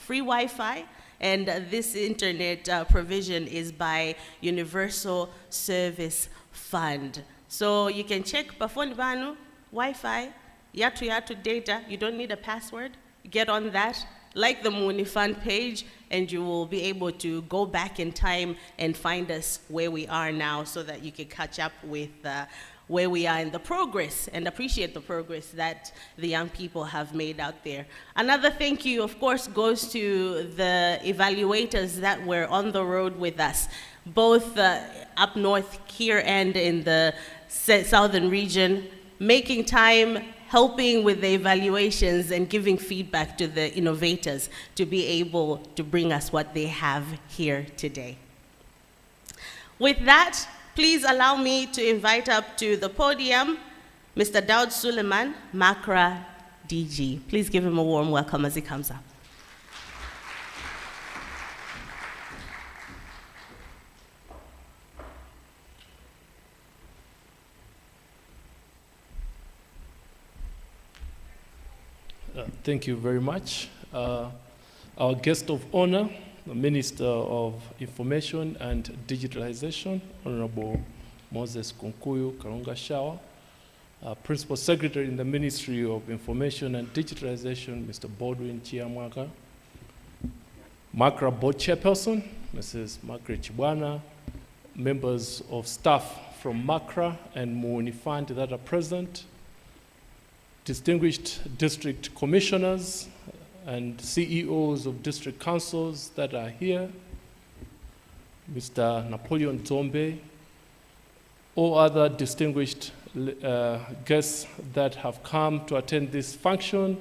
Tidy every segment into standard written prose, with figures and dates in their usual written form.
free Wi-Fi, and this internet provision is by Universal Service Fund. So you can check Bafoni Banu, Wi-Fi, Yatu data, you don't need a password, get on that, like the Muuni Fund page, and you will be able to go back in time and find us where we are now so that you can catch up with where we are in the progress and appreciate the progress that the young people have made out there. Another thank you, of course, goes to the evaluators that were on the road with us, both up north here and in the southern region, making time, helping with the evaluations and giving feedback to the innovators to be able to bring us what they have here today. With that, please allow me to invite up to the podium Mr. Daud Suleiman, Macra DG. Please give him a warm welcome as he comes up. Thank you very much. Our guest of honor, the Minister of Information and Digitalization, Honorable Moses Kunkuyu Karunga Shawa, Principal Secretary in the Ministry of Information and Digitalization, Mr. Baldwin Chiamwaka, Macra Board Chairperson, Mrs. Margaret Chibwana, members of staff from Macra and Muuni Fund that are present, distinguished district commissioners and CEOs of district councils that are here, Mr. Napoleon Zombe, all other distinguished guests that have come to attend this function,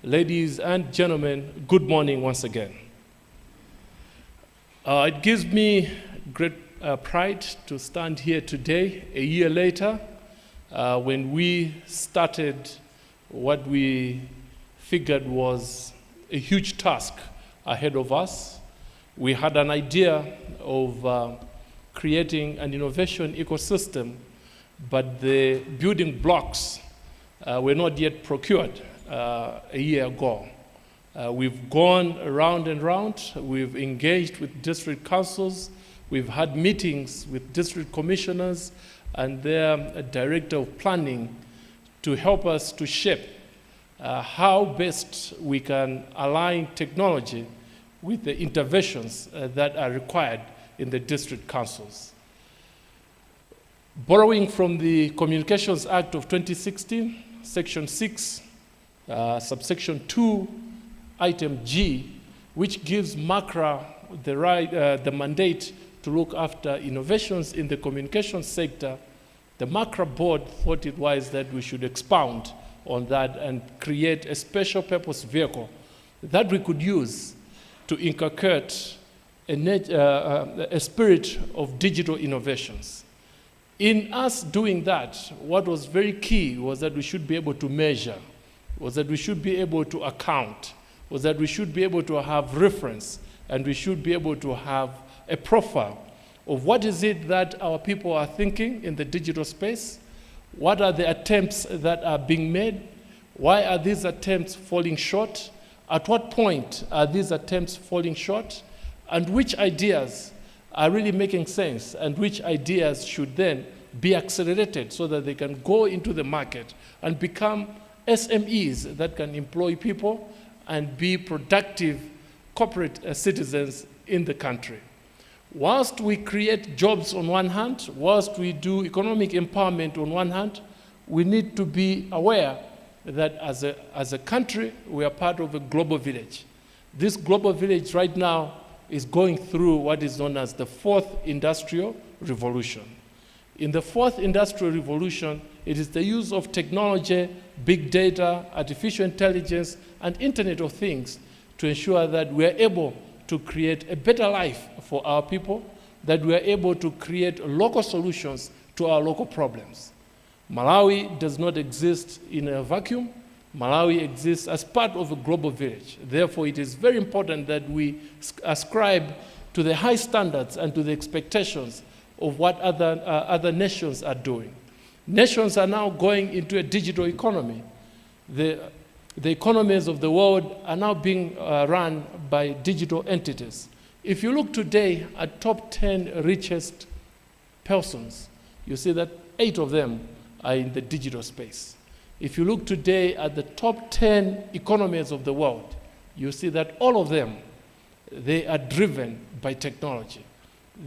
ladies and gentlemen, good morning once again. It gives me great pride to stand here today, a year later, when we started what we figured was a huge task ahead of us. We had an idea of creating an innovation ecosystem, but the building blocks were not yet procured a year ago. We've gone around and round. We've engaged with district councils. We've had meetings with district commissioners and their director of planning to help us to shape how best we can align technology with the interventions that are required in the district councils. Borrowing from the Communications Act of 2016, Section 6, subsection 2, item G, which gives Macra the mandate to look after innovations in the communications sector, the Macra board thought it wise that we should expound on that and create a special purpose vehicle that we could use to inculcate a spirit of digital innovations. In us doing that, what was very key was that we should be able to measure, was that we should be able to account, was that we should be able to have reference, and we should be able to have a profile of what is it that our people are thinking in the digital space, what are the attempts that are being made, why are these attempts falling short, at what point are these attempts falling short, and which ideas are really making sense, and which ideas should then be accelerated so that they can go into the market and become SMEs that can employ people and be productive corporate citizens in the country. Whilst we create jobs on one hand, whilst we do economic empowerment on one hand, we need to be aware that as a country, we are part of a global village. This global village right now is going through what is known as the fourth industrial revolution. In the fourth industrial revolution, it is the use of technology, big data, artificial intelligence, and Internet of Things to ensure that we are able to create a better life for our people, that we are able to create local solutions to our local problems. Malawi does not exist in a vacuum. Malawi exists as part of a global village. Therefore, it is very important that we ascribe to the high standards and to the expectations of what other nations are doing. Nations are now going into a digital economy. The the economies of the world are now being run by digital entities. If you look today at top 10 richest persons, you see that 8 of them are in the digital space. If you look today at the top 10 economies of the world, you see that all of them, they are driven by technology.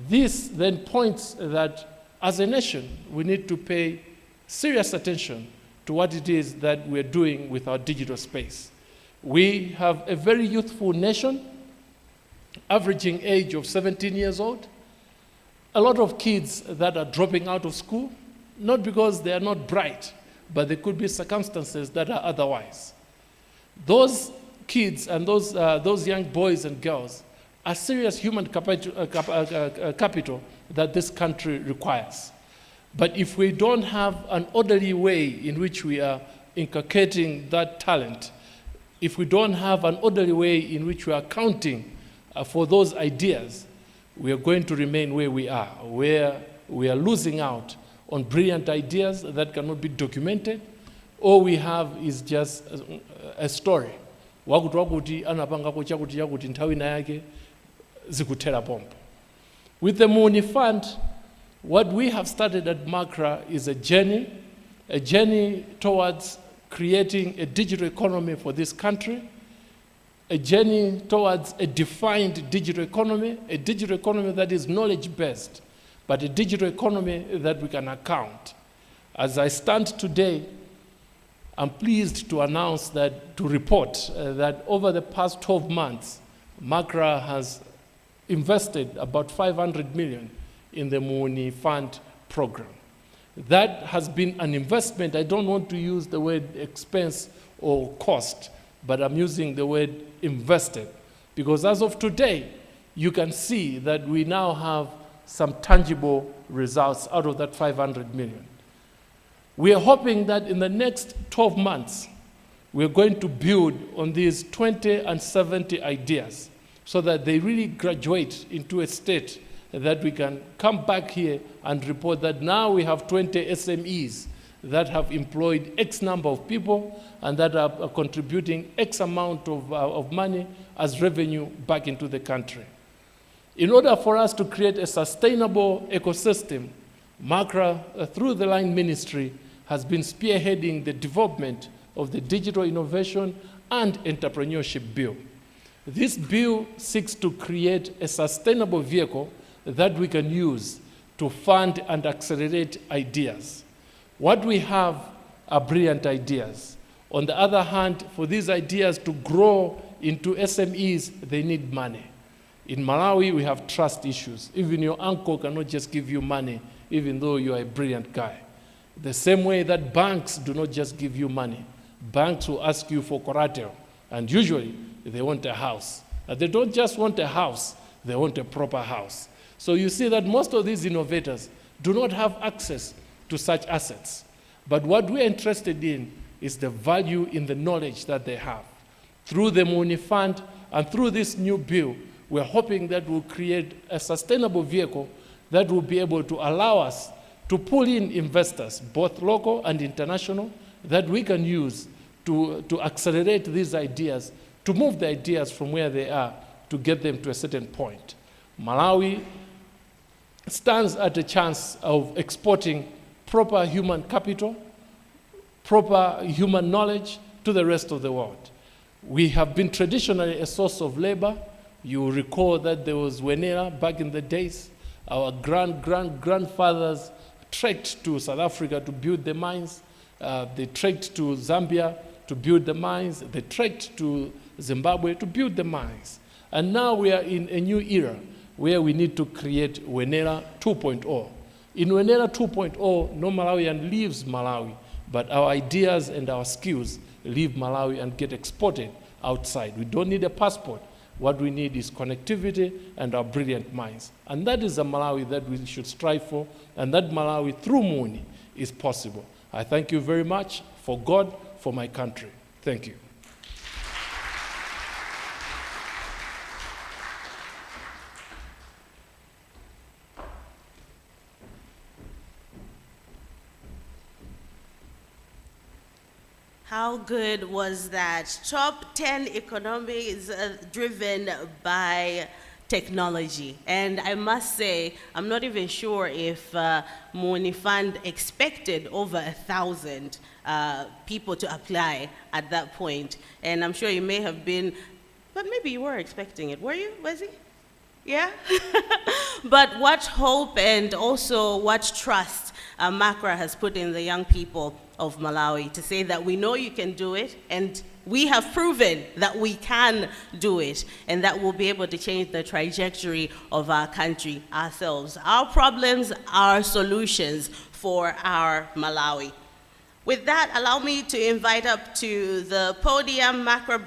This then points that as a nation, we need to pay serious attention to what it is that we're doing with our digital space. We have a very youthful nation, averaging age of 17 years old. A lot of kids that are dropping out of school, not because they are not bright, but there could be circumstances that are otherwise. Those kids and those young boys and girls are serious human capital that this country requires. But if we don't have an orderly way in which we are inculcating that talent, if we don't have an orderly way in which we are accounting for those ideas, we are going to remain where we are, where we are losing out on brilliant ideas that cannot be documented. All we have is just a story. Wakuti wakuti anapangako chakuti chakuti nthawi ina yake zikuthera pompo. With the Muuni Fund, what we have started at MACRA is a journey towards creating a digital economy for this country, a journey towards a defined digital economy, a digital economy that is knowledge-based, but a digital economy that we can account. As I stand today, I'm pleased to announce that, to report that over the past 12 months, MACRA has invested about 500 million in the Muuni Fund program. That has been an investment. I don't want to use the word expense or cost, but I'm using the word invested. Because as of today, you can see that we now have some tangible results out of that 500 million. We are hoping that in the next 12 months, we're going to build on these 20 and 70 ideas so that they really graduate into a state that we can come back here and report that now we have 20 SMEs that have employed X number of people and that are contributing X amount of money as revenue back into the country. In order for us to create a sustainable ecosystem, MACRA, through the line ministry, has been spearheading the development of the Digital Innovation and Entrepreneurship Bill. This bill seeks to create a sustainable vehicle that we can use to fund and accelerate ideas. What we have are brilliant ideas. On the other hand, for these ideas to grow into SMEs, they need money. In Malawi, we have trust issues. Even your uncle cannot just give you money, even though you are a brilliant guy. The same way that banks do not just give you money. Banks will ask you for collateral, and usually they want a house. And they don't just want a house, they want a proper house. So you see that most of these innovators do not have access to such assets. But what we're interested in is the value in the knowledge that they have. Through the Muuni Fund and through this new bill, we're hoping that we'll create a sustainable vehicle that will be able to allow us to pull in investors, both local and international, that we can use to accelerate these ideas, to move the ideas from where they are, to get them to a certain point. Malawi stands at a chance of exporting proper human capital, proper human knowledge to the rest of the world. We have been traditionally a source of labor. You will recall that there was Wenera back in the days. Our grandfathers trekked to South Africa to build the mines. They trekked to Zambia to build the mines. They trekked to Zimbabwe to build the mines. And now we are in a new era where we need to create Wenera 2.0. In Wenera 2.0, no Malawian leaves Malawi, but our ideas and our skills leave Malawi and get exported outside. We don't need a passport. What we need is connectivity and our brilliant minds. And that is a Malawi that we should strive for, and that Malawi, through Muuni, is possible. I thank you very much for God, for my country. Thank you. How good was that? Top 10 economies driven by technology. And I must say, I'm not even sure if Muuni Fund expected over 1,000 people to apply at that point. And I'm sure you may have been, but maybe you were expecting it. Were you, Wesley? Yeah? But what hope and also what trust Macra has put in the young people of Malawi to say that we know you can do it, and we have proven that we can do it, and that we'll be able to change the trajectory of our country ourselves. Our problems, our solutions for our Malawi. With that, allow me to invite up to the podium Macra